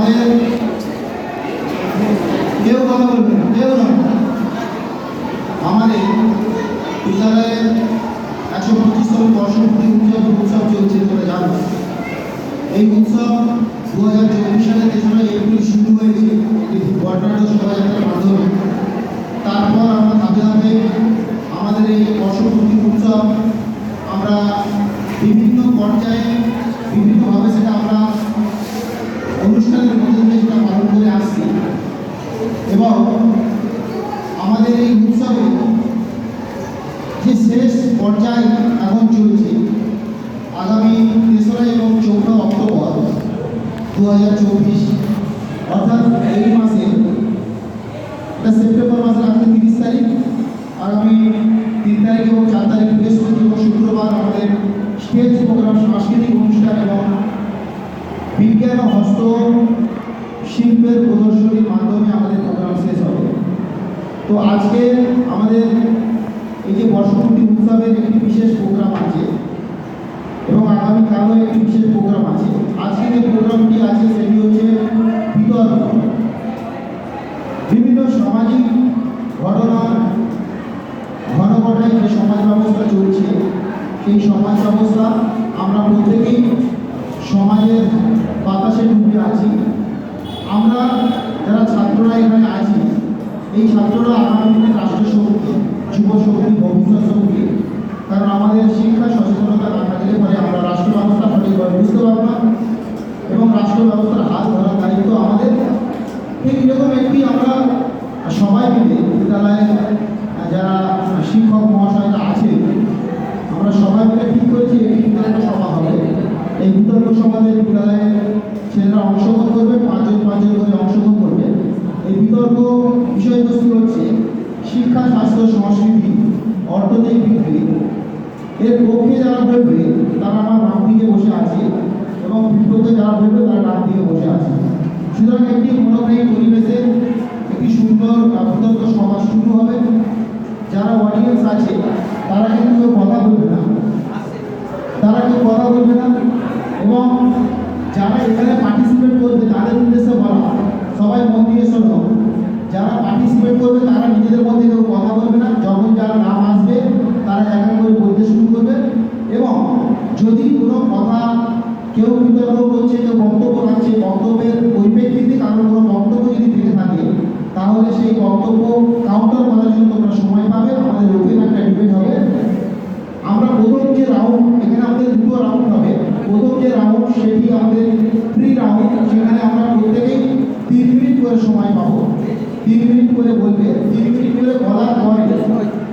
আমাদের কেউ কথা বলবে না, কেউ নয়। আমাদের বিদ্যালয়ের 125তম বর্ষপূর্তি উৎসব চলছে, তোমরা জানো। এই উৎসব 2024 সালের 3রা এপ্রিল শুরু হয়েছে বর্ণাঢ্য শোভাযাত্রার মাধ্যমে। তারপর আমরা ধাপে ধাপে আমাদের এই বর্ষপূর্তি উৎসব আমরা বিভিন্ন পর্যায়ে বিভিন্নভাবে সেটা আমরা অনুষ্ঠানের মধ্যে দিয়ে সেটা পালন করে আসছি। এবং আমাদের এই উৎসবে যে শেষ পর্যায়ে এখন চলছে, আগামী 3রা এবং 4রা অক্টোবর 2024, অর্থাৎ এই মাসে, এটা সেপ্টেম্বর মাসের আজকে 30 তারিখ, আগামী 3 তারিখ এবং 4 তারিখ বৃহস্পতি এবং শুক্রবার আমাদের স্টেজ প্রোগ্রাম, সাংস্কৃতিক অনুষ্ঠান এবং বিজ্ঞান ও হস্ত শিল্পের প্রদর্শনীর মাধ্যমে আমাদের প্রোগ্রাম শেষ হবে। তো আজকে আমাদের এই যে বর্ষপূর্তি উৎসবের একটি বিশেষ প্রোগ্রাম আছে এবং আগামীকালও একটি বিশেষ প্রোগ্রাম আছে। আজকে যে প্রোগ্রামটি আছে সেটি হচ্ছে বিতর্ক। বিভিন্ন সামাজিক ঘটনা ঘটনায় যে সমাজ ব্যবস্থা চলছে, সেই সমাজ ব্যবস্থা আমরা প্রত্যেকেই সমাজের বাতাসে ডুবে আছি। আমরা যারা ছাত্ররা এখানে আছি, এই ছাত্ররা আগামী দিনে রাষ্ট্রশক্তি, যুব শক্তি, ভবিষ্যৎ শক্তি। কারণ আমাদের শিক্ষা সচেতনতা না থাকলে পরে আমরা রাষ্ট্র ব্যবস্থা সঠিকভাবে বুঝতে পারব না এবং রাষ্ট্র ব্যবস্থার হাত ধরার দায়িত্ব আমাদের। ঠিক এরকম একটি আমরা সবাই মিলে বিদ্যালয়ে যারা শিক্ষক মহাশয়রা আছে, আমরা সবাই মিলে ঠিক করেছি একটি বিতর্ক সভা হবে। এই বিতর্ক সভাতে বিদ্যালয়ে ছেলেরা অংশগ্রহণ করবে, 5 জন করে অংশগ্রহণ করবে। এই বিতর্ক বিষয়বস্তু হচ্ছে শিক্ষা, স্বাস্থ্য, সংস্কৃতি, অর্থনৈতিক বৃদ্ধি। এর পক্ষে যারা বলবে তারা আমার বাম দিকে বসে আছে এবং বিপক্ষে যারা বলবে তারা ডান দিকে বসে আছে। সুতরাং একটি মনোগ্রাহী পরিবেশে একটি সুন্দর বিতর্ক সভা শুরু হবে। যারা অডিয়েন্স আছে তারা কিন্তু কেউ কথা বলবে না, এবং যারা এখানে পার্টিসিপেট করবে তাদের উদ্দেশ্যে বলা, সবাই মন দিয়ে শোনো। যারা পার্টিসিপেট করবে তারা নিজেদের মধ্যে কেউ কথা বলবে না। যখন যারা নাম আসবে তারা এক এক করে বলতে শুরু করবে এবং যদি কোনো কথা কেউ বিতর্ক করছে, কেউ বক্তব্য রাখছে, বক্তব্যের পরিপ্রেক্ষিতে কারণ কোনো বক্তব্য যদি থেকে থাকে তাহলে সেই বক্তব্য কাউন্টার করার জন্য তোমরা সময় পাবে। আমাদের ওপেন একটা ডিবেট হবে। আমরা প্রথম যে রাউন্ড, এখানে আমাদের 2টো রাউন্ড হবে। প্রথম যে রাউন্ড সেটি আমাদের ফ্রি রাউন্ড, সেখানে আমরা প্রত্যেকেই 3 মিনিট করে সময় পাবো। 3 মিনিট করে বলবে, 3 মিনিট করে বলার পরে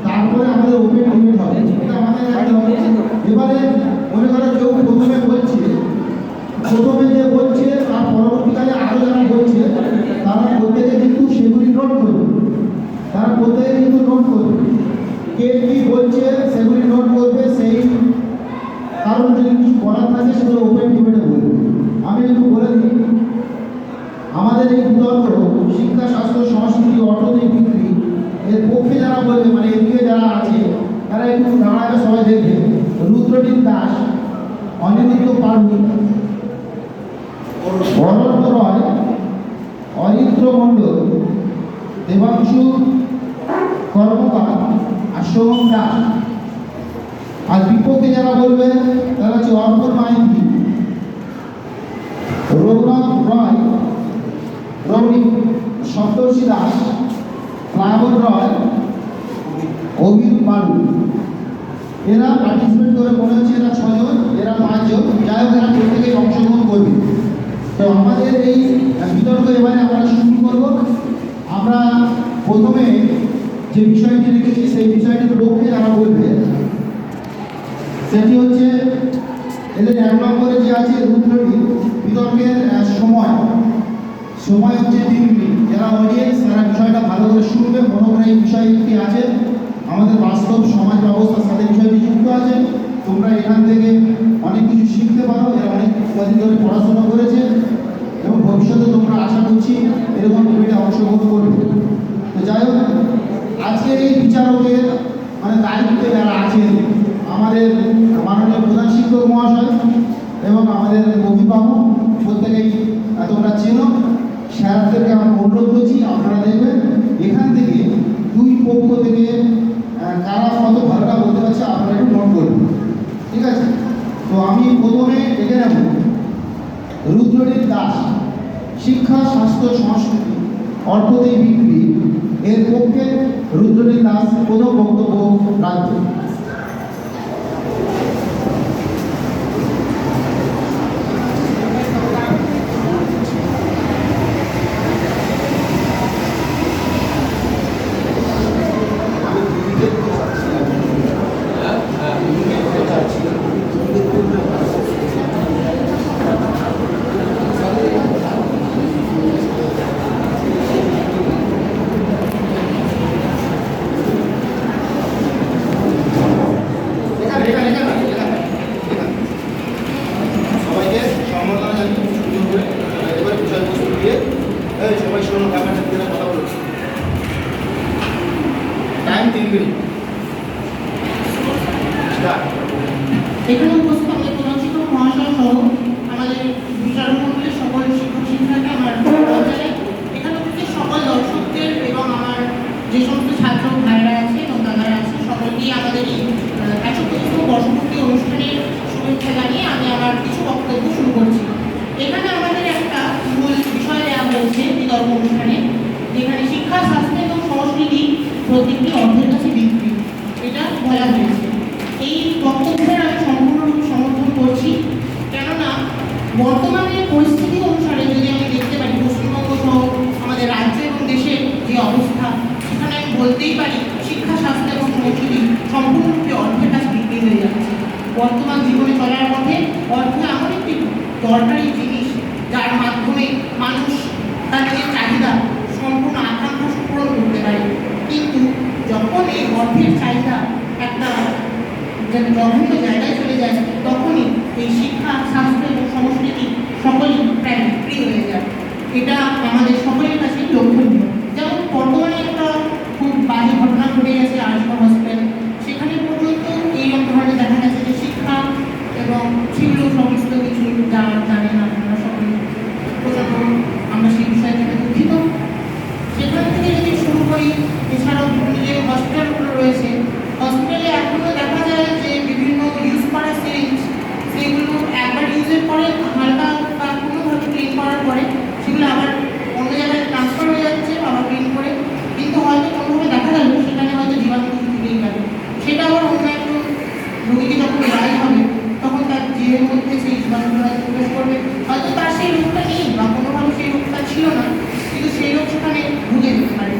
তারপরে আমাদের ওপেন ডিবেট হবে। এটা আমাদের রাখতে হবে। এবারে মনে করো কেউ প্রথমে যে বলছে তার পরবর্তীকালে আরও যারা বলছে তারা প্রত্যেকে কিন্তু সেগুলি নোট করবে। কে কী বলছে সেগুলি নোট করবে। সেই কারণ যদি কিছু বলার থাকে সেগুলো ওপেন ডিবেটে বলবে। আমি একটু বলে দিই, আমাদের এই বিতর্ক শিক্ষা, স্বাস্থ্য, সংস্কৃতি, অর্থনৈতিক বৃদ্ধি, এর পক্ষে যারা বলবে, মানে এদিকে যারা আছে তারা একটু দাঁড়াবে, সবাই দেখবে। রুদ্রদীপ দাস, অনিরুদ্ধ পাড়ুই, বরণ্য রয়, অরিত্র মণ্ডল, দেবাংশু কর্মকার আর সোহম দাস। আর বিপক্ষে যারা বলবে তারা হচ্ছে অর্পণ মাইতি, রঘুনাথ রয়, রৌনিক, সপ্তর্ষি দাস, প্লাবন রয়, অভির বাড়ু। এরা পার্টিসিপেট করে, মনে হচ্ছে এরা 6 জন, এরা 5 জন, যাই হোক এরা প্রত্যেকেই অংশগ্রহণ করবে। তো আমাদের এই বিতর্ক এবারে আমরা শুরু করব। আমরা প্রথমে যে বিষয়টি রেখেছি সেই বিষয়টির পক্ষে যারা বলবে সেটি হচ্ছে এদের 1 নম্বরে যে আছে রুদ্রটি। বিতর্কের সময় হচ্ছে 3 মিনিট। যারা অডিয়েন্স তারা বিষয়টা ভালো করে শুনবে। মনোগ্রাহী বিষয় একটি আছে, আমাদের বাস্তব সমাজ ব্যবস্থার সাথে বিষয়টি যুক্ত আছে। তোমরা এখান থেকে অনেক কিছু শিখতে পারো। এরা অনেক কদিন ধরে পড়াশোনা করেছে এবং ভবিষ্যতে তোমরা আশা করছি এরকম ডিবেটে অংশগ্রহণ করবে। তো যাই হোক, আজকের এই বিচারকের মানে দায়িত্বে যারা আছেন আমাদের মাননীয় প্রধান শিক্ষক মহাশয় এবং আমাদের অভিভাবক, প্রত্যেকেই তোমরা চেনো। স্যারদেরকে আমরা অনুরোধ করছি, আপনারা দেখবেন এখান থেকে দুই পক্ষ থেকে কারা কত ভালোটা বলতে পারছে আপনারা একটু নোট করবেন, ঠিক আছে? তো আমি প্রথমে ডেকে নেব রুদ্রনীল দাস, শিক্ষা স্বাস্থ্য সংস্কৃতি অর্থনৈতিক বিক্রি এর পক্ষে রুদ্রনীল দাস প্রথম বক্তব্য রাখবেন। এখানে উপস্থিত আমাদের প্রধান শিক্ষক মহাশয় সহ আমাদের বিচারমন্ডলীর সকল শিক্ষক শিক্ষাকে আমার জানাই, এখানে উপস্থিত সকল দর্শকদের এবং আমার যে সমস্ত ছাত্র ভাইরা আছে এবং দাদারা আছে সকলকেই আমাদের এই 125তম বর্ষপূর্তি অনুষ্ঠানের শুভেচ্ছা জানিয়ে আমি আমার কিছু বক্তব্য শুরু করছি। এখানে আমাদের একটা মূল বিষয় দেওয়া হয়েছে বিতর্ক অনুষ্ঠানে, যেখানে শিক্ষা স্বাস্থ্য এবং সংস্কৃতি প্রত্যেকটি অর্থের কাছে বিক্রি, এটা বলা হয়েছে। এই বক্তব্যের আমি সম্পূর্ণরূপে সমর্থন করছি, কেননা বর্তমানে পরিস্থিতি অনুসারে যদি আমি দেখতে পারি পশ্চিমবঙ্গ সহ আমাদের রাজ্য এবং দেশের যে অবস্থা, সেখানে আমি বলতেই পারি শিক্ষা স্বাস্থ্য এবং সংস্কৃতি সম্পূর্ণরূপে অর্থের কাছে বিক্রি হয়ে যাচ্ছে। বর্তমান জীবনে চলার পথে অর্থ এমন একটি দরকারি জিনিস যার মাধ্যমে মানুষ তার যে চাহিদা সম্পূর্ণ আকাঙ্ক্ষা পূরণ করতে পারে, কিন্তু যখন এই অর্থের চাহিদা একটা জঘন্য জায়গায় চলে যায় তখনই এই শিক্ষা স্বাস্থ্য এবং সংস্কৃতি সকলেই প্রায় বিক্রি হয়ে যায়। এটা আমাদের সকলের কাছে লক্ষণীয়। যেমন বর্তমানে একটা খুব বাজে ঘটনা ঘটে গেছে আরজিকর হসপিটালে, সেখানে পর্যন্ত এইরকম ধরনের দেখা গেছে যে শিক্ষা এবং ছিল সমস্ত কিছু যা জানেন আপনারা সকলে, প্রথম আমরা সেই বিষয় থেকে দুঃখিত। সেখান থেকে যদি শুরু করি, এছাড়াও যে হসপিটালগুলো রয়েছে, হসপিটালে এখনও দেখা যায় যে বিভিন্ন ইউজ করা সিরিঞ্জ, সেগুলো একবার ইউজের পরে হালকা বা কোনোভাবে ক্লিন করার পরে সেগুলো আবার অন্য জায়গায় ট্রান্সফার হয়ে যাচ্ছে আবার ক্লিন করে, কিন্তু হয়তো কোনোভাবে দেখা গেল সেখানে হয়তো জীবাণু থেকেই গেল, সেটা আবার অন্য একজন রোগীকে যখন লড়াই হবে তখন তার জীবের মধ্যে সেই জীবাণুগুলো হয়তো প্রবেশ করবে, হয়তো তার সেই রোগটা নেই বা কোনোভাবে সেই রোগটা ছিল না, কিন্তু সেই রোগ সেখানে ঢুকে যেতে পারে।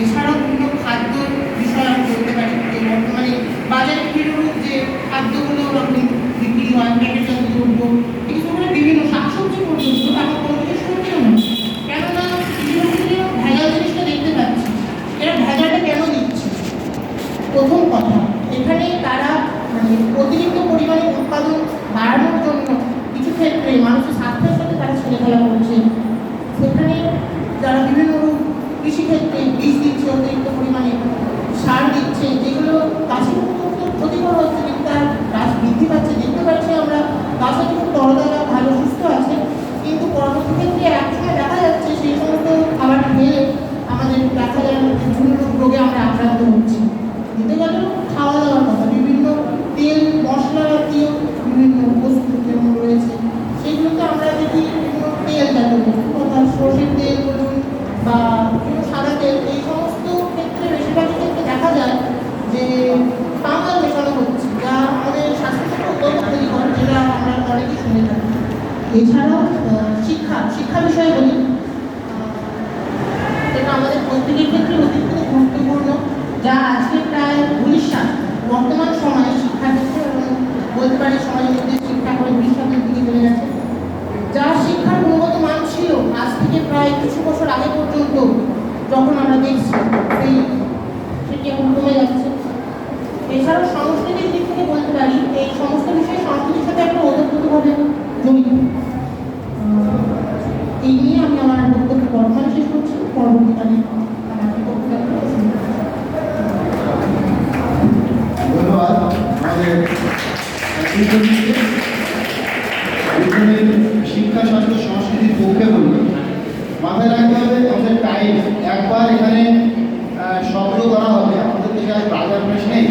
এছাড়াও বিভিন্ন খাদ্য বিষয় আমি বলতে পারি যে বর্তমানে বাজারে বিভিন্ন যে খাদ্যগুলো বিক্রি হয়, প্যাকেটজাত দ্রব্য, এগুলো বিভিন্ন শাকসবজি পর্যন্ত এখন কোনো কিছু শুনছেও না, কেননা কৃষিজীবী ভেজাল জিনিসটা দেখতে পাচ্ছি। এরা ভেজালটা কেন দিচ্ছে? প্রথম কথা, এখানে তারা অতিরিক্ত পরিমাণে উৎপাদন বাড়ানোর জন্য কিছু ক্ষেত্রে মানুষের স্বাস্থ্যের সাথে তারা ছেলেখেলা করছে। সেখানে যারা বিভিন্ন কৃষিক্ষেত্রে বীজ দিচ্ছে, অতিরিক্ত পরিমাণে সার দিচ্ছে, যেগুলো গাছের ক্ষতিকর হচ্ছে, কিন্তু তার গাছ বৃদ্ধি পাচ্ছে, দেখতে পাচ্ছি আমরা গাছ হয়তো খুব তরতাজা ভালো সুস্থ আছে, কিন্তু পরবর্তী ক্ষেত্রে একসময় দেখা যাচ্ছে সেই সমস্ত খাবার খেলে আমাদের দেখা যায় বিভিন্ন রোগে আমরা আক্রান্ত হচ্ছি। দিতে গেল খাওয়া দাওয়ার কথা, বিভিন্ন তেল মশলা জাতীয় বিভিন্ন বস্তু যেমন রয়েছে সেগুলোতে আমরা দেখি বিভিন্ন তেল জাতীয় অর্থাৎ সর্ষের তেল বলুন বা সাদা তেল, এই সমস্ত ক্ষেত্রে বেশিরভাগ ক্ষেত্রে দেখা যায় যে পামাল মেশানো হচ্ছে, যা আমাদের স্বাস্থ্যের অত্যন্ত ক্ষতিকর, যেটা আমরা অনেকেই শুনে থাকি। এছাড়াও শিক্ষা বিষয়ে বলি, যেটা আমাদের প্রত্যেকের ক্ষেত্রে অত্যন্ত গুরুত্বপূর্ণ, যা আজকে প্রায় 19 সাল বর্তমান সময়ে শিক্ষা ক্ষেত্রে এবং বলতে পারি সমাজের মধ্যে শিক্ষা করে ভবিষ্যতের দিকে চলে গেছে। যা শিক্ষার গুণগত মান ছিল আজ থেকে প্রায় কিছু বছর আগে পর্যন্ত, যখন আমরা দেখছি সেটি এখন কমে যাচ্ছে। এছাড়াও সংস্কৃতির দিক থেকে বলতে পারি এই সমস্ত বিষয়ে সংস্কৃতির সাথে একটা ওতপ্রোতভাবে জড়িত। এই নিয়ে আমি আমার বক্তব্য বর্তমানে শেষ করছি, পরবর্তীকালে আমার বক্তব্য। ধন্যবাদ আমাদের শিক্ষা স্বাস্থ্য সংস্কৃতির পক্ষে বলি, মাথায় রাখতে টাইম, একবার এখানে শব্দ করা হবে, আমাদের থেকে আর বাজার প্রেস নেই,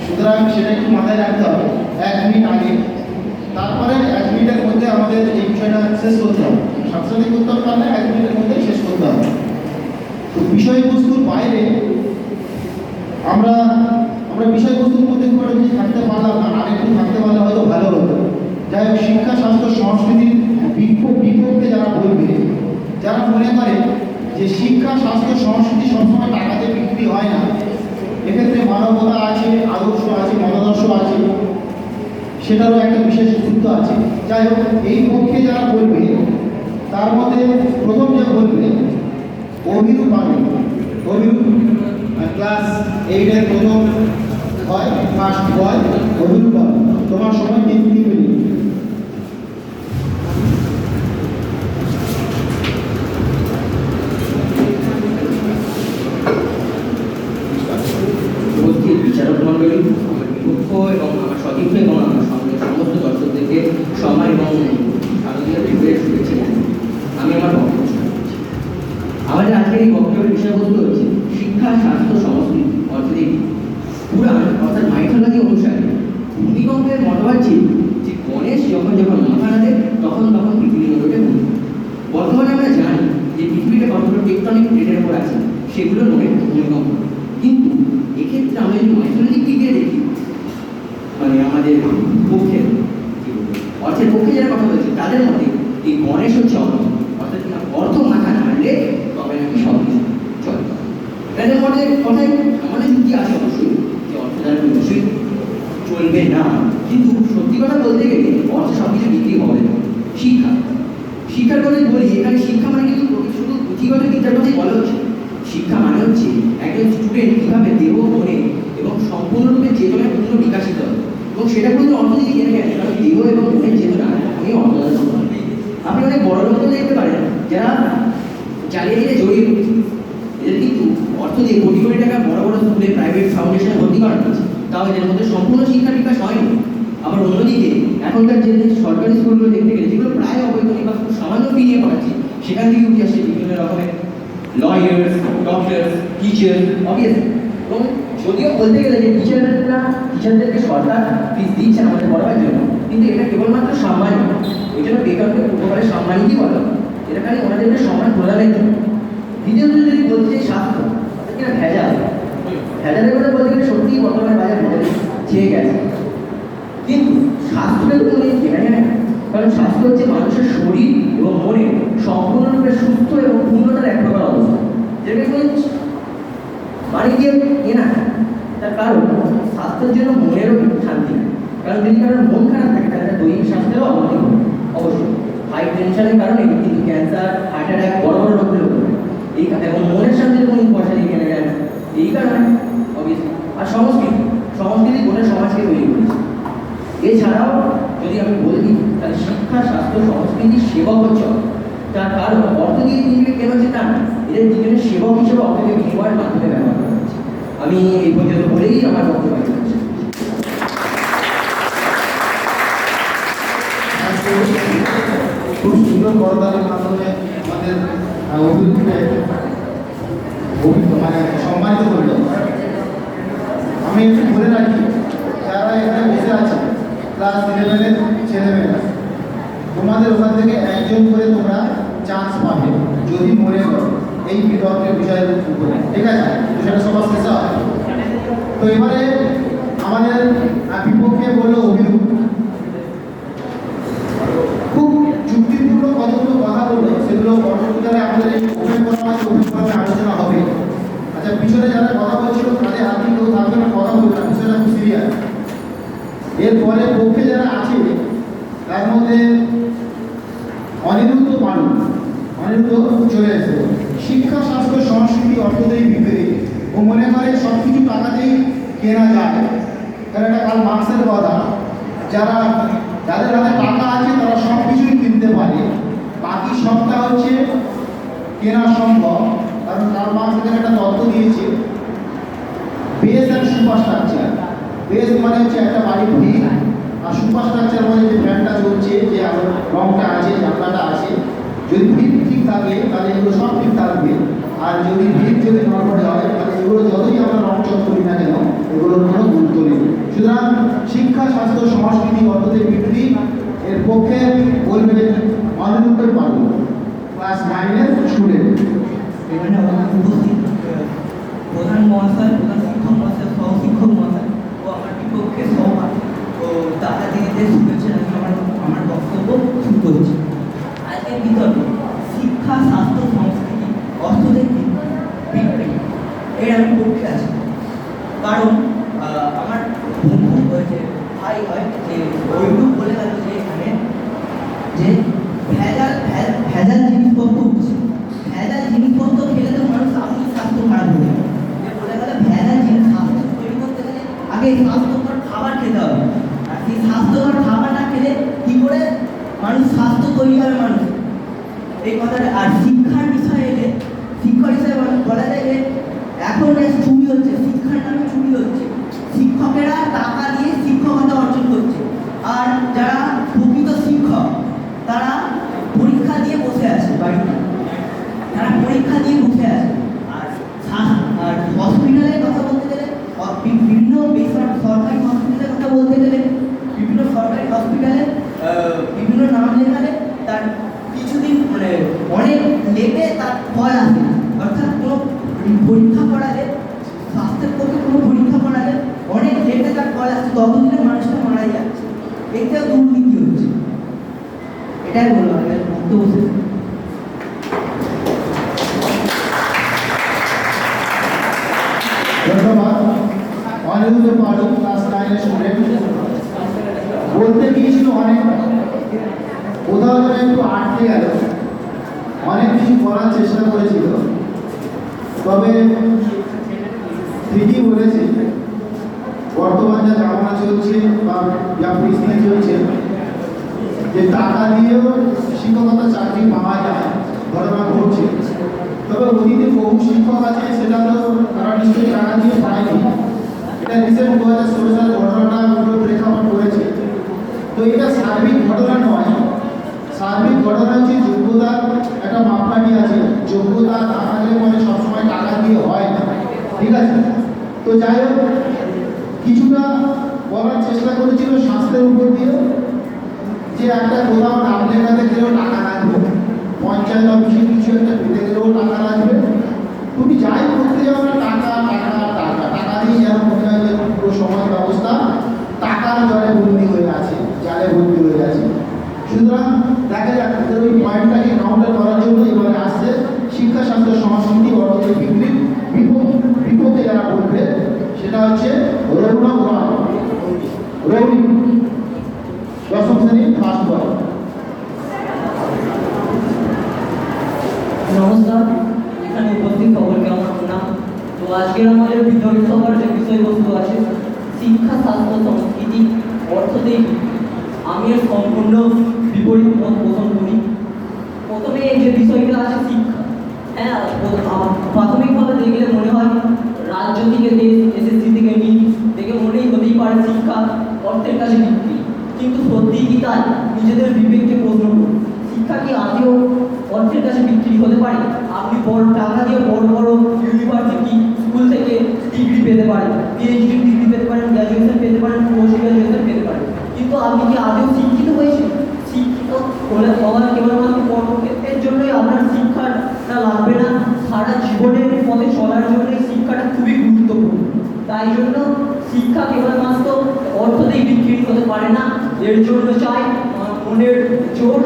সুতরাং সেটা একটু মাথায় রাখতে হবে 1 মিনিট আগে। তারপরে 1 মিনিটের মধ্যে আমাদের এই বিষয়টা শেষ করতে হবে, সাথে করতে হবে, পারলে 1 মিনিটের মধ্যে শেষ করতে হবে। তো বিষয়বস্তুর বাইরে আমরা বিষয়বস্তুর মধ্যে খুব একটা বেশি থাকতে পারলাম না, আর একটু থাকতে পারলে হয়তো ভালো হতো। যাই হোক, শিক্ষা স্বাস্থ্য সংস্কৃতির বিপক্ষে যারা বলবে, যারা মনে করে যে শিক্ষা স্বাস্থ্য সংস্কৃতি সবসময় টাকাতে বিক্রি হয় না, এক্ষেত্রে মানবতা আছে, আদর্শ আছে, মতাদর্শ আছে, সেটারও একটা বিশেষ গুরুত্ব আছে। যাই হোক, এই পক্ষে যারা বলবে তার মধ্যে প্রথম যে বলবে অভিরূপ আনন্দ। অভিরূপ ক্লাস 8-এর প্রথম হয়, ফার্স্ট বয় অভিরূপ আনন্দ। তোমার সময় 3 মিনিট। উপস্থিত বিচারক মণ্ডলী, বিপক্ষ এবং আমার সতীর্থ এবং আমার সঙ্গে সমস্ত দর্শকদেরকে সম্মান এবং শারদীয় বিজয়ের শুভেচ্ছা জানাই। আমি আমার বক্তব্য শুরু করছি। আমাদের আজকের এই বক্তব্যের বিষয়বস্তু হচ্ছে শিক্ষা স্বাস্থ্য সংস্কৃতি অর্থনীতি। পুরাণ অর্থাৎ মাইথোলজি অনুসারে ভূমিকম্পের মতবাদ ছিল যে গণেশ যখন মাথা নাড়ে তখন পৃথিবী নড়ে ভূমি। বর্তমানে আমরা জানি যে পৃথিবীতে কতগুলো টেকটনিক প্লেটের উপর আছে, সেগুলো নড়ে ভূমিকম্প। কিন্তু এক্ষেত্রে আমরা যদি মাইথোলজিক দিকে দেখি, মানে আমাদের পক্ষের অর্থের পক্ষে যারা কথা বলছে তাদের মধ্যে এই গণেশ হচ্ছে অর্থাৎ অর্থ মাথা নাড়লে তবে নাকি সব কিছু চলে। তাদের মধ্যে কথায় আমাদের যুক্তি আছে অবশ্যই যে অর্থ দ্বারা অবশ্যই চলবে না, কিন্তু সত্যি কথা বলতে গেলে অর্থ সব কিছু বিক্রি হবে না। শিক্ষার কথা বলি, এখানে শিক্ষা মানে কিন্তু শুধু পুঁথিগত বিদ্যার কথাই বলা হচ্ছে। শিক্ষা মানে হচ্ছে একজন স্টুডেন্ট কীভাবে দেহ মনে এবং সম্পূর্ণরূপে চেতনায় পূর্ণ বিকাশিত হয়, এবং সেটা কিন্তু অর্থনীতি জেনে গেছে, কারণ দেহ এবং মনের চেতনা এই অর্থনীতি সম্পর্কে। আপনি অনেক বড় লোকও দেখতে পারেন যারা জালিয়াতিতে জড়িয়ে পড়েছে, এদের কিন্তু অর্থ দিয়ে কোটি কোটি টাকা বড় বড় স্কুলে প্রাইভেট ফাউন্ডেশনে ভর্তি করানো হচ্ছে, তাও এদের মধ্যে সম্পূর্ণ শিক্ষা বিকাশ হয়নি। আবার অন্যদিকে এখনকার যে সরকারি স্কুলগুলো দেখতে গেলে যেগুলো প্রায় অবৈতনিক বা খুব সামান্য ফি নিয়ে পড়াচ্ছে, সেখান থেকে উঠে আসছে বিভিন্ন রকমের লয়ার্স, ডক্টরস, টিচার, অবভিয়াসলি। এবং যদিও বলতে গেলে যে টিচারদেরকে সরকার ফিস দিচ্ছেন আমাদের পড়াবার জন্য, কিন্তু এটা কেবলমাত্র সম্মানই, ওই জন্য বেকারকে উপকারের সম্মানই কি বলো, এটা খালি ওনাদেরকে সম্মান প্রদানের জন্য। দ্বিতীয়ত যদি বলতে চাই স্বাস্থ্য, অর্থাৎ কিনা ভেজালের কথা বলতে গেলে সত্যিই বর্তমানে বাজার ভেজালে ছেয়ে গেছে, কিন্তু স্বাস্থ্যের কোনো কেনা যায় না। কারণ স্বাস্থ্য হচ্ছে মানুষের শরীর এবং মনে সম্পূর্ণরূপে সুস্থ এবং পূর্ণতার এক প্রকার অবস্থা, যেটাকে মানে গিয়ে কেনা। তার কারণ স্বাস্থ্যের জন্য মনেরও শান্তি নেই, কারণ যদি কারোর মন খারাপ থাকে তাহলে দৈহিক স্বাস্থ্যেরও অবনতি হবে অবশ্যই। হাই টেনশনের কারণে কিন্তু ক্যান্সার, হার্ট অ্যাটাক, বড় বড় রোগগুলো হবে এই, এবং মনের শান্তির কোনো পয়সা দিয়ে কেনা যায় না এই কারণে অবভিয়াসলি। আর সংস্কৃতি গোটা সমাজকে তৈরি করেছে। এছাড়াও যদি আমি বলি তাহলে শিক্ষা স্বাস্থ্য সংস্কৃতি সেবক হচ্ছে, তার কারণ অর্থ দিয়ে পৃথিবীকে কেন হচ্ছে তা না, এদের দুজনের সেবক হিসেবে অর্থকে বিনিময়ের মাধ্যমে ব্যবহার করা হচ্ছে। আমি এই পর্যন্ত বলেই আমার বক্তব্য রাখছি। খুব সুন্দর করদানের মাধ্যমে আমাদের মানে সম্মানিত করলো। আমি একটু বলে রাখি, যারা এখানে বসে আছে ক্লাস 11-এর ছেলেমেয়েরা, তোমাদের ওখান থেকে একজন করে তোমরা চান্স পাবে যদি মনে করো এই বিতর্কের বিষয়ের উপরে, ঠিক আছে? সেটা সবার শেষ হয়। তো এবারে আমাদের বিপক্ষে বললো অভিরূপ, খুব যুক্তিপূর্ণ কতগুলো কথা বললো, সেগুলো পরবর্তীকালে আমাদের এই ওপেন ফোরামে আলোচনা হবে। আচ্ছা, পিছনে যারা কথা বলছিল তাদের হাতে কেউ থাকবে না, কথা বলবে না, বিষয়টা খুব সিরিয়াস। এরপরে পক্ষে যারা আছে তার মধ্যে অনিরুদ্ধ চলে এসে শিক্ষা স্বাস্থ্য সংস্কৃতি অর্থনৈতিক বিপরীত, ও মনে করে সব কিছু টাকাতেই কেনা যায়। কারণ এটা কাল মার্ক্সের কথা, যাদের হাতে টাকা আছে তারা সব কিছুই কিনতে পারে, বাকি সবটা হচ্ছে কেনা সম্ভব। কারণ কাল মার্ক্স এখানে একটা তত্ত্ব দিয়েছে, বেস অ্যান্ড সুপারস্ট্রাকচার। বেস মানে হচ্ছে একটা বাড়ির ভিত, আর সুপারস্ট্রাকচার মানে যে ফ্যানটা চলছে, যে রংটা আছে, জানলাটা আছে, যদি ভিত ঠিক থাকে তাহলে এগুলো সব ঠিক থাকবে, আর যদি ভিত যদি নড়বড়ে হয় তাহলে এগুলো যতই আমরা রংচং করি না কেন এগুলোর কোনো গুরুত্ব নেই। সুতরাং শিক্ষা, স্বাস্থ্য, সংস্কৃতি, অর্থনৈতিক বৃদ্ধি এর পক্ষে বলবে অনিরুদ্ধ পারব, ক্লাস 9-এর স্টুডেন্ট। এখানে উপস্থিত প্রধান মহাশয়, প্রধান শিক্ষক মহাশয়, সহশিক্ষক মহাশয় ও আমার বিপক্ষে সহপাঠী ও দাদা দিদিদের শুভেচ্ছা জানিয়ে আমার বক্তব্য শুরু করছি। আজকের বিতর্ক শিক্ষা, স্বাস্থ্য, সংস্কৃতি, অর্থনৈতিক বৃদ্ধি এর আমি পক্ষে আছি। কারণ আমার বন্ধু হয়েছে, ভাই হয়, যে ওইটুকু বলে গেল যে এখানে যে ভেজাল জিনিসপত্র উঠছে, ভেজাল জিনিসপত্র খেলে তো মানুষ আপনি স্বাস্থ্য খারাপ হয়ে যাবে। বলে গেলে ভেজাল জিনিস স্বাস্থ্য তৈরি করতে গেলে আগে স্বাস্থ্যকর খাবার খেতে হবে, আর সেই স্বাস্থ্যকর খাবার না খেলে কি করে মানুষ স্বাস্থ্য তৈরি হবে মানুষ, এই কথাটা। আর শিক্ষার বিষয়ে এলে শিক্ষার হিসাবে বলা যায় যে এখন চুরি হচ্ছে, শিক্ষার নামে চুরি হচ্ছে। শিক্ষকেরা টাকা দিয়ে শিক্ষকতা অর্জন করছে, আর যারা প্রকৃত শিক্ষক তারা পরীক্ষা দিয়ে বসে আছে বাড়িতে, তারা পরীক্ষা দিয়ে বসে আছে। আর হসপিটালের কথা বলতে গেলে বিভিন্ন সরকারি হসপিটালের কথা বলতে গেলে বিভিন্ন সরকারি হসপিটালে বিভিন্ন নাম লেখালে তার কিছুদিন মানে অনেক লেটে তার ফল আসে, অর্থাৎ কোনো পরীক্ষা করালে, স্বাস্থ্যের পক্ষে কোনো পরীক্ষা করালে অনেক লেটে তার ফল আসছে, ততদিনে মানুষটা মারা যাচ্ছে। এতেও দুর্নীতি হচ্ছে, এটাই বলবো আমি বক্তব্য শেষ। ধন্যবাদ। অনিরুদ্ধ পারু, ক্লাস 9-এর স্টুডেন্ট। বলতে গিয়েছিল অনেক, কোথাও যেন একটু আটকে গেল, অনেক কিছু করার চেষ্টা করেছিল, তবে ঠিকই বলেছে বর্তমান যা জামানা চলছে বা যা পরিস্থিতি চলছে, যে টাকা দিয়েও শিক্ষকতা চাকরি পাওয়া যায়, ঘটনা ঘটছে। তবে অতীতে বহু শিক্ষক আছে, সেটা তো তারা নিশ্চয়ই টাকা দিয়ে পায়নি। এটা রিসেন্ট 2016 সালের ঘটনাটা প্রেক্ষাপট করেছে। তো এটা সার্বিক ঘটনা নয়, সার্বিক ঘটনা হচ্ছে যোগ্যতার একটা মাপকাঠি আছে, যোগ্যতা না থাকলে পরে সবসময় টাকা দিয়ে হয় না, ঠিক আছে। তো যাই হোক, কিছুটা বলার চেষ্টা করেছিল স্বাস্থ্যের উপর দিয়ে, যে একটা কোথাও নাম লেখাতে গেলেও টাকা লাগবে, পঞ্চায়েত অফিসে কিছু একটা পেতে গেলেও টাকা লাগবে, তুমি যাই করতে যাও না টাকা টাকা টাকা টাকা দিয়ে যেন মনে হয় যে পুরো সমাজ ব্যবস্থা টাকার জলে বন্দি হয়ে আছে, জালে বন্দি হয়ে আছে। সুতরাং দেখা যাক ওই পয়েন্টটাকে কাউন্টার করার জন্য এবারে আসছে শিক্ষা, স্বাস্থ্য, সংস্কৃতি, অর্থনৈতিক বৃদ্ধির বিপক্ষে যারা বলবে সেটা হচ্ছে রৌনক রয়, রৌনি, 10ম শ্রেণীর ফার্স্ট বয়। নমস্কার, এখানে উপস্থিত সকলকে আমার প্রণাম। তো আজকের আমাদের বিতর্ক সভার যে বিষয়বস্তু আছে শিক্ষা, স্বাস্থ্য, সংস্কৃতি, অর্থনৈতিক, আমি এর সম্পূর্ণ বিপরীত মত পোষণ করি। প্রথমে যে বিষয়টা আছে শিক্ষা, হ্যাঁ, প্রাথমিকভাবে দেখলে মনে হয় রাজ্য থেকে দেশ, এসএসসি থেকে নিট দেখে মনেই হতেই পারে শিক্ষা অর্থের কাছে বিক্রি, কিন্তু সত্যিই কি তাই? নিজেদের বিবেককে প্রশ্ন করুন, শিক্ষা কি আদৌ অর্থের কাছে বিক্রি হতে পারে? আপনি বড় টাকা দিয়ে বড় বড় ইউনিভার্সিটি, স্কুল থেকে ডিগ্রি পেতে পারেন, পিএইচডি ডিগ্রি পেতে পারেন, গ্র্যাজুয়েশন পেতে পারেন, পোস্ট গ্র্যাজুয়েশন পেতে পারেন, কিন্তু আপনি কি আদৌ শিক্ষিত হয়েছেন? শিক্ষিত হলে হওয়ার কেবলমাত্র কর্মক্ষেত্রের জন্যই আপনার শিক্ষাটা লাগবে না, সারা জীবনের পথে চলার জন্য শিক্ষাটা খুবই গুরুত্বপূর্ণ। তাই জন্য শিক্ষা কেবলমাত্র অর্থ দিয়ে বিক্রি হতে পারে না, এর জন্য চাই মনের জোর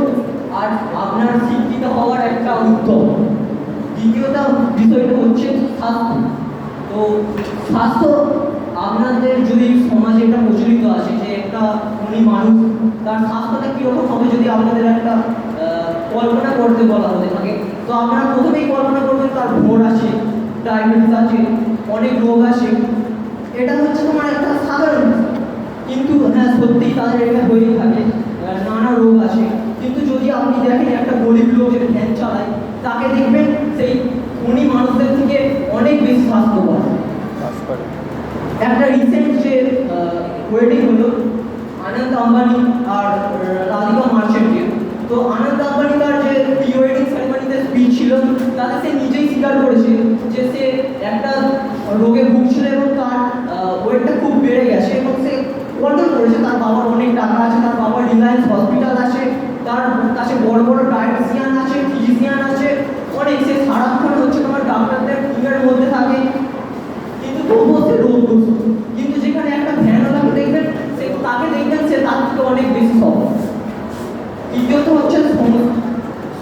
আর আপনার শিক্ষিত হওয়ার একটা উদ্যম। দ্বিতীয়টা বিষয়টা হচ্ছে স্বাস্থ্য। তো স্বাস্থ্য আপনাদের যদি সমাজে একটা প্রচলিত আছে যে একটা উনি মানুষ, তার স্বাস্থ্যটা কীরকম হবে যদি আপনাদের একটা কল্পনা করতে বলা হতে থাকে, তো আপনারা প্রথমেই কল্পনা করবেন তার ভোর আছে, ডায়াবেটিস আছে, অনেক রোগ আছে, এটা হচ্ছে তোমার একটা সাধারণ, কিন্তু হ্যাঁ সত্যিই তাদের এটা হয়েই থাকে, নানা রোগ আছে। কিন্তু যদি আপনি দেখেন একটা গরিব লোক যে ভ্যান চালায়, তাকে দেখবেন সেই উনি মানুষদের থেকে অনেক বেশি স্বাস্থ্যবান। একটা রিসেন্ট যে ওয়েডিং হলো আনন্দ আম্বানি আর রাধিকা মার্চেন্টের, তো আনন্দ আম্বানি তার যে প্রি ওয়েডিং স্বীকার করেছে যে সে একটা রোগে ভুগছিল এবং তার ওয়েটটা খুব বেড়ে গেছে এবং সে কন্ট্রোল করেছে। তার বাবার অনেক টাকা আছে, তার বাবার রিলায়েন্স হসপিটাল আছে, তার কাছে বড় বড় ডায়েটিশিয়ান আছে, ফিজিশিয়ান আছে, অনেক। সে সারাক্ষণ হচ্ছে তোমার ডাক্তারদের টিমের মধ্যে থাকে, কিন্তু তবুও সে রোগগ্রস্ত। কিন্তু যেখানে একটা ভ্যানওয়ালাকে দেখবেন, সে তাকে দেখবেন সে তার থেকে অনেক বেশি সফল। দ্বিতীয়ত হচ্ছে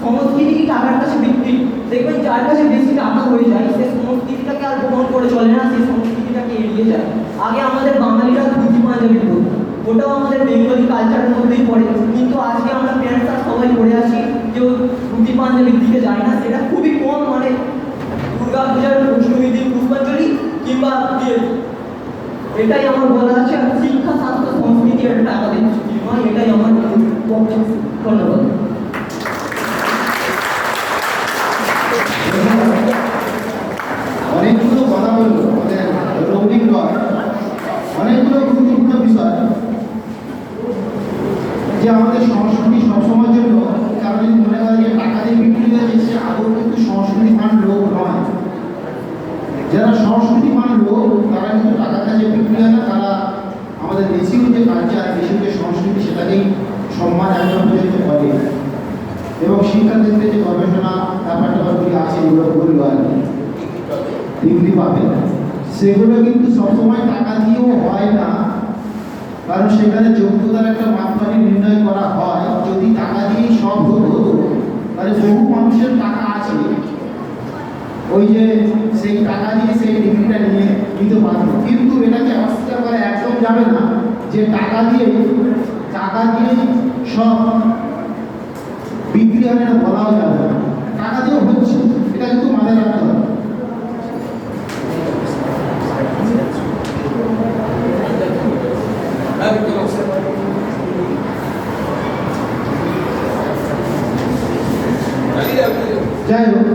সংস্কৃতি কি টাকার কাছে বিক্রি। দেখবেন যার কাছে বেশি টাকা হয়ে যায় সে সংস্কৃতিটাকে আর গ্রহণ করে চলে না, সেই সংস্কৃতিটাকে এড়িয়ে যায়। আগে আমাদের বাঙালিরা ধুতি পাঞ্জাবি পরত, ওটাও আমাদের বেঙ্গলি কালচারের মধ্যেই পড়ে, কিন্তু আজকে আমরা প্যান্ট শার্ট সবাই পরে আসি, কেউ ধুতি পাঞ্জাবির দিকে যায় না। সেটা খুবই কম, মানে দুর্গা পূজার অষ্টমী দিন পুষ্পাঞ্জলি কিংবা বিয়ে। এটাই আমার বলা আছে। আর শিক্ষা, স্বাস্থ্য, সংস্কৃতি এটা টাকা দিয়ে নয়, এটাই আমার বক্তব্য। ধন্যবাদ। অনেকগুলো কথা বললো আমাদের রৌনিক রয়, অনেকগুলো গুরুত্বপূর্ণ বিষয় যে আমাদের সংস্কৃতি সবসময়ের জন্য কারণ যদি মনে হয় যে টাকা দিয়ে বিক্রি হয়েছে, সে আদৌ কিন্তু সংস্কৃতিমান লোক নয়। যারা সংস্কৃতিমান লোক তারা কিন্তু টাকার কাছে বিক্রি হয় না, তারা আমাদের দেশীয় যে কালচার, দেশীয় যে সংস্কৃতি সেটাকেই সম্মান এখন পর্যন্ত করে। এবং শিক্ষা ক্ষেত্রে যে গবেষণা ব্যাপারগুলি আছে, যেগুলো বললো আর কি ডিগ্রি পাবে, সেগুলো কিন্তু সবসময় টাকা দিয়েও হয় না। কারণ সেখানে যোগ্যতার একটা মাপকাঠি নির্ণয় করা হয়। যদি টাকা দিয়েই সব হতো তাহলে বহু মানুষের টাকা আছে, ওই যে সেই টাকা দিয়ে সেই ডিগ্রিটা নিয়ে নিতে পারত। কিন্তু এটাকে অস্বীকার করা একদম যাবে না যে টাকা দিয়ে সব বিক্রি হয়, এটা বলাও যাবে না। টাকা দিয়েও হচ্ছে, এটা কিন্তু মাথায় রাখতে হবে। যাই হোক,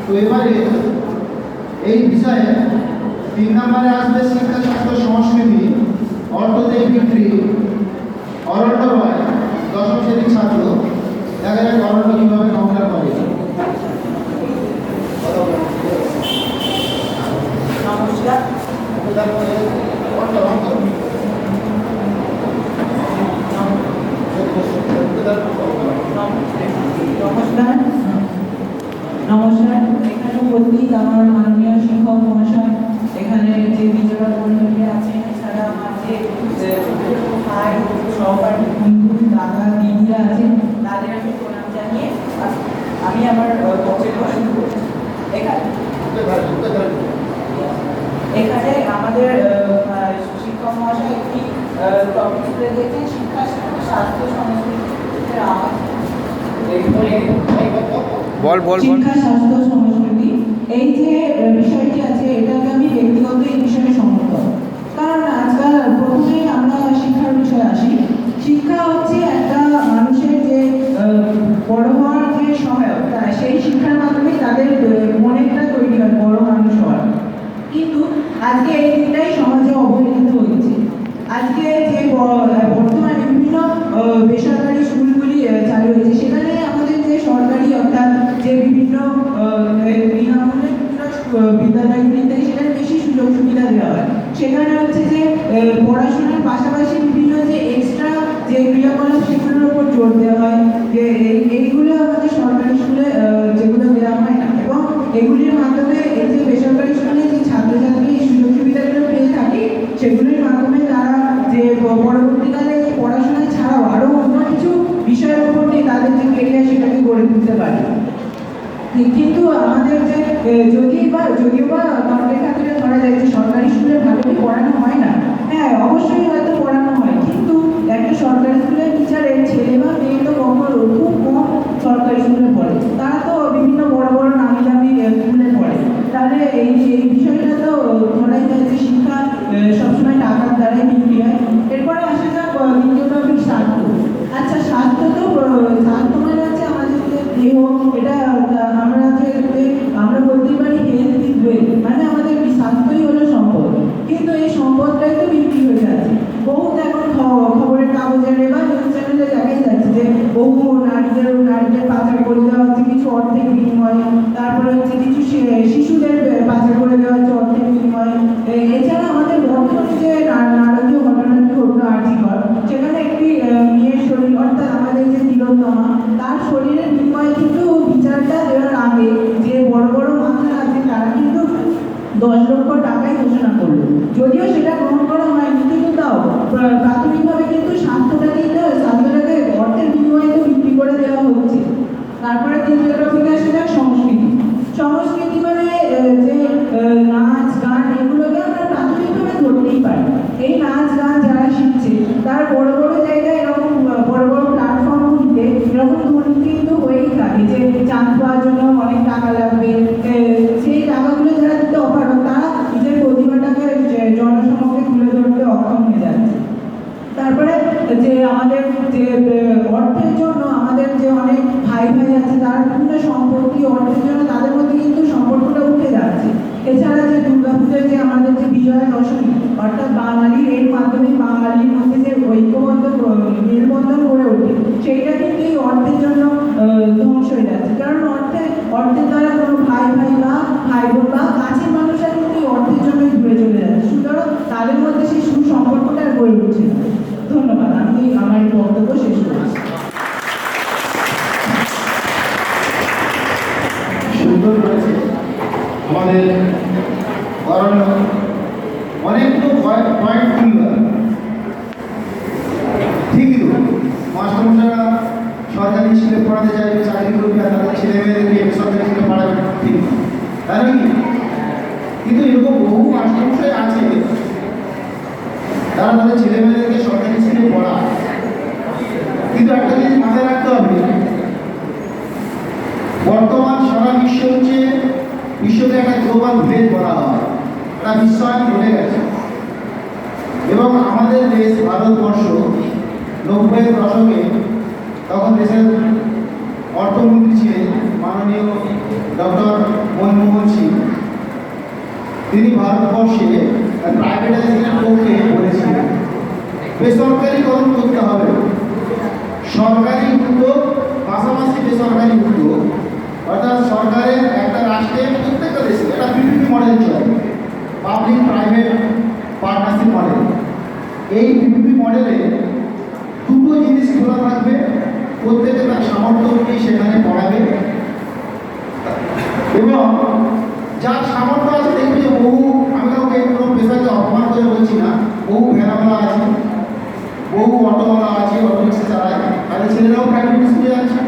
তো এবারে এই বিষয়ে 3 নম্বরে আসবে শিক্ষা, স্বাস্থ্য, সংস্কৃতি, অর্থনৈতিক বিক্রি। অরণ্য রয় 10ম শ্রেণীর ছাত্র। দেখা যাক অরণ্য কিভাবে কাউন্টার করে। নমস্কার। নমস্কার। এখানে উপস্থিত আমার মাননীয় শিক্ষক মহাশয়, এখানে যে বিজয় মন্ডলী আছেন, এছাড়া আমার যে ভাই, সহপাঠী বন্ধু, দাদা, দিদিরা আছেন, তাদের আমি প্রণাম জানিয়ে আমি আমার বক্তব্য শুরু করছি। এখানে আমাদের শিক্ষক মহাশয় একটি টপিক তুলে দিয়েছেন, শিক্ষা, স্বাস্থ্য, সংস্কৃতির আওয়াজ। শিক্ষা, স্বাস্থ্য, সংস্কৃতি, এই যে বিষয়টি আছে এটাকে আমি ব্যক্তিগত এই বিষয়ে সমর্থন। কারণ আজকাল প্রথমেই আমরা শিক্ষার বিষয়ে আসি। শিক্ষা হচ্ছে একটা মানুষের যে বড় হওয়ার যে সহায়ক, সেই শিক্ষার মাধ্যমে তাদের মনেরটা তৈরি হয় বড় মানুষ হওয়ার। কিন্তু আজকে এই দিনটাই সমাজে অবহেলিত হয়েছে। আজকে যে বর্তমানে বিভিন্ন বেসরকারি স্কুলগুলি চালু হয়েছে, সেখানে আমাদের যে সরকারি অর্থাৎ যে বিভিন্ন বিনামূল্যে বিদ্যালয়গুলিতে সেখানে বেশি সুযোগ সুবিধা দেওয়া হয়। সেখানে হচ্ছে যে পড়াশোনার পাশাপাশি বিভিন্ন যে এক্সট্রা যে ক্রিয়াকলাপ সেগুলোর উপর জোর দেওয়া হয়, যে এইগুলো আমাদের সরকারি স্কুলে যেগুলো দেওয়া হয় না। এবং এগুলির মাধ্যমে এই যে বেসরকারি স্কুলে যে ছাত্রছাত্রী এই সুযোগ সুবিধাগুলো পেয়ে থাকে, সেগুলির মাধ্যমে তারা যে পরবর্তীকালে পড়াশোনা ছাড়াও আরও অন্য কিছু বিষয়ের উপর নিয়ে তাদের যে কেরিয়ার সেটাকে গড়ে তুলতে পারে। কিন্তু আমাদের যে যদিও বা অনেক ক্ষেত্রে ধরা যায় যে সরকারি স্কুলে ভালো করে পড়ানো হয় না। হ্যাঁ, অবশ্যই হয়তো পড়ানো হয়, কিন্তু একটা সরকারি স্কুলের টিচারের ছেলে বা মেয়ে তো খুব কম সরকারি স্কুলে পড়ে, তারা তো বিভিন্ন বড় বড় নামি দামি স্কুলে পড়ে। তাহলে এই বিষয়টা তো ধরাই যায় যে শিক্ষা সবসময় টাকার দ্বারাই বিক্রি হয়। এরপরে আসা যাক দ্বিতীয় টপিক, স্বাস্থ্য। আচ্ছা, স্বাস্থ্য মানে হচ্ছে আমাদের যে দেহ, এটা আমরা বলতেই পারি হেলথ ইজ ওয়েলথ, মানে আমাদের স্বাস্থ্যই হলো সম্পদ। কিন্তু এই সম্পদটাই তো বিক্রি হয়ে যাচ্ছে। বহুত এখন খবরের কাগজে বা নিউজ চ্যানেলে দেখাই যাচ্ছে যে বহু নারীদের পাচার করে দেওয়া হচ্ছে কিছু অর্থের বিনিময়ে। তারপরে হচ্ছে কিছু 10 লক্ষ টাকাই ঘোষণা করলো। যদিও সেটা গ্রহণ করা হয়নি, কিন্তু তাও প্রাথমিকভাবে কিন্তু স্বাস্থ্যটাকে অর্থের বিনিময়ে তো বিক্রি করে দেওয়া হচ্ছে। তারপরে দ্বিতীয় টপিকে আসে যাক সংস্কৃতি। সংস্কৃতি মানে যে নাচ গান, এগুলোকে আমরা প্রাথমিকভাবে ধরতেই পারি। এই নাচ গান যারা শিখছে তার বড় বড় জায়গায় এরকম বড় বড় প্ল্যাটফর্মগুলিতে এরকম দুর্নীতি কিন্তু হয়েই থাকে, যে চান্স পাওয়ার জন্য অনেক টাকা লাগবে, সেই টাকাগুলো যারা দিতে অপারগ তারা নিজের প্রতিভাটাকে জনসমক্ষে তুলে ধরতে অক্ষম হয়ে যাচ্ছে। তারপরে যে আমাদের যে অর্থের জন্য আমাদের যে অনেক ভাই ভাই আছে তার বিভিন্ন সম্পত্তি অর্থের জন্য তাদের মধ্যে কিন্তু সম্পর্কটা উঠে যাচ্ছে। এছাড়া যে দুর্গাপূজার যে আমাদের যে বিজয়া দশমী, অর্থাৎ বাঙালির এর মাধ্যমে বাঙালির মধ্যে যে ঐক্যবদ্ধ মেলবন্ধন গড়ে ওঠে, সেইটা কিন্তু এই অর্থের জন্য ধ্বংস হয়ে যাচ্ছে। কারণ অর্থের দ্বারা কোনো ভাই ভাই বা ভাই বোন বা কাছের মানুষরা কিন্তু এই অর্থের জন্যই ঘুরে চলে যাচ্ছে, সুতরাং তাদের মধ্যে সেই সুসম্পর্কটা আর গড়ে উঠছে না। ধন্যবাদ, আমি আমার এই বক্তব্য শেষ করছি। সুন্দর করেছে আমাদের অরণ্য, অনেকগুলো পয়েন্ট তুলল। ঠিকই তো, মাস্টারমশাইরা সরকারি স্কুলে পড়াতে চাইবে, চাকরি করবে, আর তাদের ছেলে মেয়েদেরকে বেসরকারি স্কুলে পড়াবে, ঠিক তাই নাকি? কিন্তু এরকম বহু মাস্টারমশাই আছে তারা তাদের ছেলে মেয়েদেরকে সরকারি স্কুলে পড়ায়। কিন্তু একটা জিনিস মাথায় রাখতে হবে, বর্তমান সারা বিশ্বকে একটা গ্লোবাল ভিলেজ বলা হয়, একটা বিশ্বায়ন ঘটে গেছে। এবং আমাদের দেশ ভারতবর্ষ 90-এর দশকে, তখন দেশের অর্থমন্ত্রী ছিলেন মাননীয় ডক্টর মনমোহন সিং। তিনি ভারতবর্ষে প্রাইভেটাইজেশনের পক্ষে বলেছিলেন বেসরকারিকরণ করতে হবে, সরকারি উদ্যোগ পাশাপাশি বেসরকারি উদ্যোগ, অর্থাৎ সরকারের একটা রাষ্ট্রে প্রত্যেকটা দেশে একটা পিপিপি মডেল চলে, পাবলিক প্রাইভেট পার্টনারশিপ মডেল। এই পিপিপি মডেলে দুটো জিনিস খোলা থাকবে, প্রত্যেকে তার সামর্থ্য অনুযায়ী সেখানে পড়াবে, এবং যার সামর্থ্য আছে দেখবে যে বহু, আমি কাউকে কোনো পেশাকে অপমান করে বলছি না, বহু ভেড়াওয়ালা আছে, বহু অটোওয়ালা আছে, অটো রিক্সা চালায়, তাদের ছেলেরাও প্রাইভেট স্কুলে যাচ্ছে।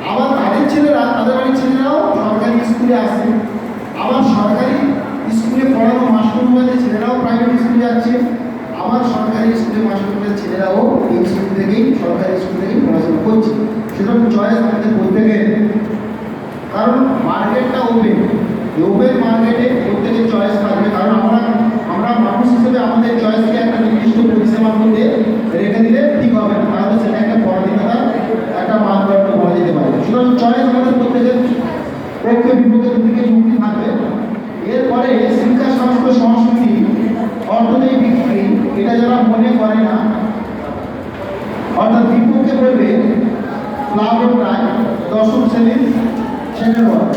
আবার তাদের ছেলেরা, তাদের বাড়ির ছেলেরাও সরকারি স্কুলে আসছে। আবার সরকারি স্কুলে পড়ানো মাস্টারমশাইদের ছেলেরাও প্রাইভেট স্কুলে যাচ্ছে। আবার সরকারি স্কুলে মাস্টারমশাইদের ছেলেরাও এই স্কুল থেকেই, সরকারি স্কুল থেকেই পড়াশোনা করছে। সুতরাং চয়েস আমাদের প্রত্যেকের, কারণ মার্কেটটা ওপেন মার্কেটে প্রত্যেকের চয়েস থাকবে। কারণ আমরা মানুষ হিসেবে আমাদের চয়েসকে একটা নির্দিষ্ট পরিষেবার মধ্যে রেখে দিলে ঠিক হবে না, তাহলে সেটা একটা পরাধীনতার একটা মানদণ্ড বলা যেতে পারে। সুতরাং চয়েস আমাদের প্রত্যেকের পক্ষে বিপক্ষে দুদিকে যুক্তি থাকবে। এরপরে শিক্ষা, স্বাস্থ্য, সংস্কৃতি, অর্থনৈতিক বিক্রি, এটা যারা মনে করে না, অর্থাৎ বিপক্ষে বলবে প্লাবন রায়, 10ম শ্রেণীর সেকেন্ড ওয়ার্ড।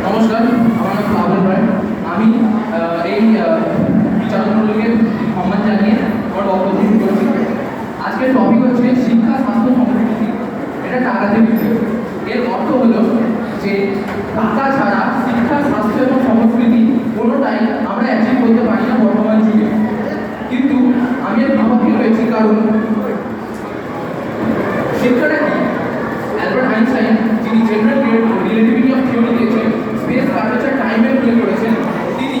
নমস্কার, আমার নাম প্লাবন রায়। আমি এই বিচারমণ্ডলীকে সম্মান জানিয়ে আমার বক্তব্য শুরু করছি। আজকের টপিক হচ্ছে শিক্ষা, স্বাস্থ্য, সংস্কৃতি। এটা টাকাতে বিষয়। এর অর্থ হলো যে টাকা ছাড়া শিক্ষা, স্বাস্থ্য এবং সংস্কৃতি কোনোটাই আমরা অ্যাচিভ করতে পারি না বর্তমান যুগে। কিন্তু আমি এর বিপক্ষে রয়েছি, কারণ শিক্ষাটা কি? অ্যালবার্ট আইনস্টাইন, যিনি জেনারেল রিলেটিভিটি অফ থিওরি দিয়েছেন, স্পেস, কার্ভেচার, টাইমের উল্লেখ করেছেন, তিনি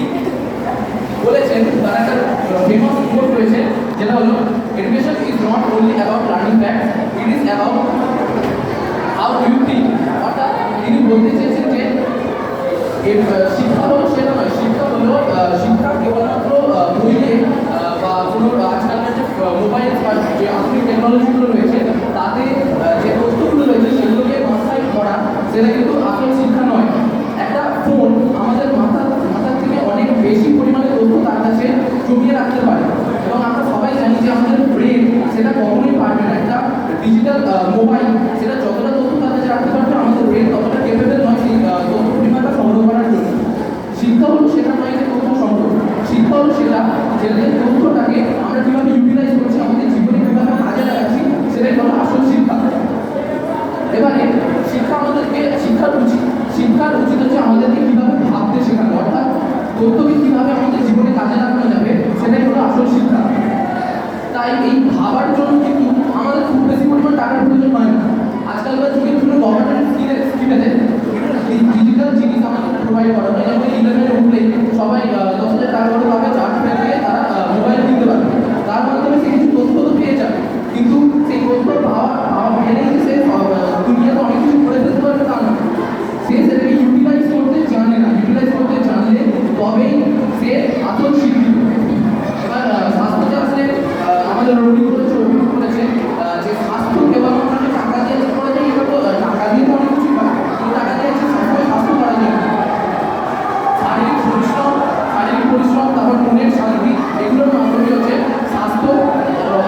বলেছেন, তার একটা ফেমাস কোট রয়েছে, যেটা হলো education is not only about learning facts, it is about how you think. অর্থাৎ তিনি বলতে চেয়েছেন যে শিক্ষা হলো সেটা নয়, শিক্ষা হলো শিক্ষা কেবলমাত্র বইয়ে বা কোনো আজকালকার যে মোবাইল বা যে আধুনিক টেকনোলজিগুলো রয়েছে তাতে যে তথ্যগুলো রয়েছে সেগুলোকে মাথায় করা, সেটা কিন্তু আসল শিক্ষা নয়। একটা ফোন আমাদের মাথার থেকে অনেক বেশি পরিমাণে তথ্য তার কাছে জমিয়ে রাখতে পারে, এবং আমরা সবাই জানি যে আমাদের ব্রেন সেটা কখনোই পারবে না। একটা ডিজিটাল মোবাইল সেটা যতটা তথ্য তার কাছে রাখতে পারবে, আমাদের ব্রেন ততটা কেপেবল নয় সেই তথ্য পরিমাণটা সংগ্রহ করার জন্য। শিক্ষা হলো সেটা নয় যে তথ্য সংগ্রহ, তথ্যকে কীভাবে আমাদের জীবনে কাজে লাগানো যাবে সেটাই হলো আসল শিক্ষা। তাই এই ভাবার জন্য কিন্তু আমাদের খুব বেশি পরিমাণ টাকার প্রয়োজন হয় না। আজকালকার যুগে বিভিন্ন গভর্নমেন্ট স্কিমেতে ডিজিটাল জিনিস আমাদের প্রোভাইড করা হয়, যেমন 11 উঠলেই সবাই 10,000 টাকা করে পাবে, চার্জ পেয়ে তারা মোবাইল কিনতে পারবে। তার মাধ্যমে সে কিছু তথ্য তো পেয়ে যাবে, কিন্তু সেই তথ্য পাওয়া মেনে সে দুনিয়াতে অনেক কিছু করে ফেলতে পারবে তা না। সে সেটাকে ইউটিলাইজ করতে জানে না। ইউটিলাইজ করতে জানলে তবেই সে আসল শিক্ষিত। এবার স্বাস্থ্যতে আসলে আমাদের রোগীগুলো অভিযোগ করেছে যে স্বাস্থ্য কেবলমাত্র টাকা দিয়ে ঠিক করা যায়, এটা তো টাকা দিয়ে তো অনেক কিছু হয়, কিন্তু টাকা দিয়ে সবসময় স্বাস্থ্য করা যায় না। শারীরিক পরিশ্রম, তারপর মনের শান্তি, এগুলোর মাধ্যমে হচ্ছে স্বাস্থ্য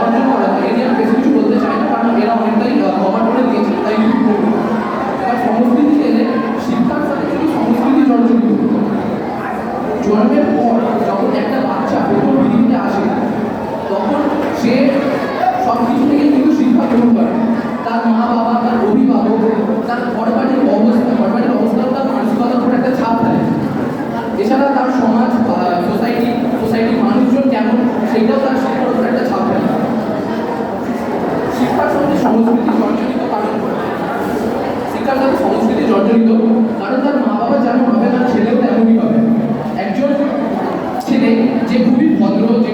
অর্জন করা যায়। এ নিয়ে আমি বেশি কিছু বলতে চাই না, কারণ এরা অনেকটাই কভার করে দিয়েছে, তাই এবার সংস্কৃতি এলে শিক্ষার সাথে কিন্তু সংস্কৃতি জড়িত। জন্মের পর যখন একটা বাচ্চা প্রথম পৃথিবীতে আসে তখন সে সব কিছু থেকে কিন্তু শিক্ষা গ্রহণ করে। তার মা বাবা, তার অভিভাবক, তার ঘরবাড়ির অবস্থা তার মানসিকতার উপর একটা ছাপ ফেলে। এছাড়া তার সমাজ, সোসাইটির মানুষজন কেমন সেটাও তার শিক্ষার উপর একটা ছাপ ফেলে। শিক্ষার সঙ্গে সংস্কৃতি জর্জরিত কারণ তার মা বাবা যেমন হবে তার ছেলেও তেমনই হবে। একজন ছেলে যে খুবই ভদ্র, যে